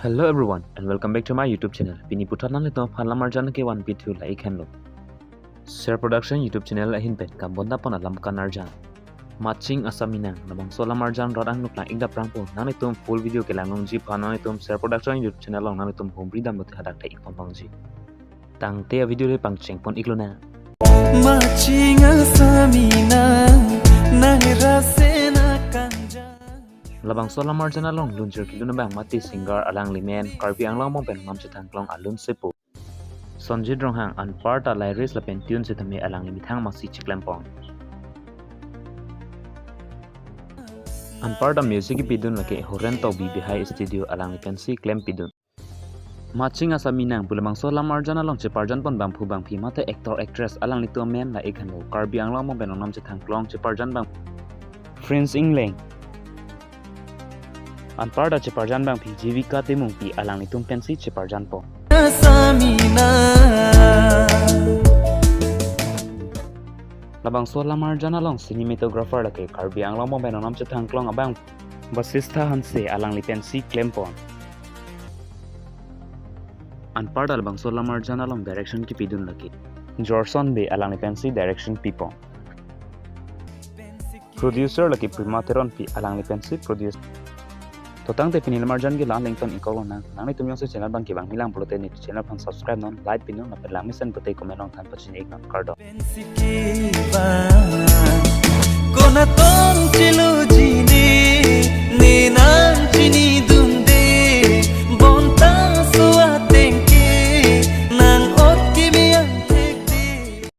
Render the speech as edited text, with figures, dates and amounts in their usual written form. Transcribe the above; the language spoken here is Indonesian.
Hello everyone and welcome back to my YouTube channel. Pini putanan lito phalamar jan ke one video la ikhan lo. Share production YouTube channel la hin pet kam bonda pon alam kanar jan. MACHING ASAMI nang namang solamar jan rodang nuk lang igda prang po nang itum full video ke langong ji phana itum share production YouTube channel long nang itum home freedom bot hadak thai ipon bang ji. Tang te video le pang cheng pon iklona. MACHING ASAMI nang rasena kanja. Labang solamar jan along lunjer kiluna bang mati singer alang limen Karbi anglang mong pen ngam chetang klong alun sepo. Sonjit rong hang an parta lyrics la pen tune setame alang limithang masi chiklampong. An parta music pidun lake horen to bi behind studio alang lipen si claim pidun. MACHING ASAMI nang pulamang solamar jan along che parjan pon bang phu bang phi mate actor actress alang lito men la ekhan lo Karbi anglang mong pen ngam chetang klong che parjan bang Friends England. An parda che parjan bang phi jivika temung pi alang nitum pensi che parjan po labang so lamar jana long cinematographer la ke Karbi anglang mo benonam che thangklong abang basista hanse alang li pensi claim pon an parda labang so lamar jana long direction ki pidun la ke Jorson be alang li pensi direction people producer la ke primateron pi alang li pensi produce Totang te pinil marjan ke lang lengton ikolon nang itum yung sa channel bang kibang hilang pulutin ni channel pang subscribe non like pinon na perlang misen putay comment non tan pachin ik non kardo.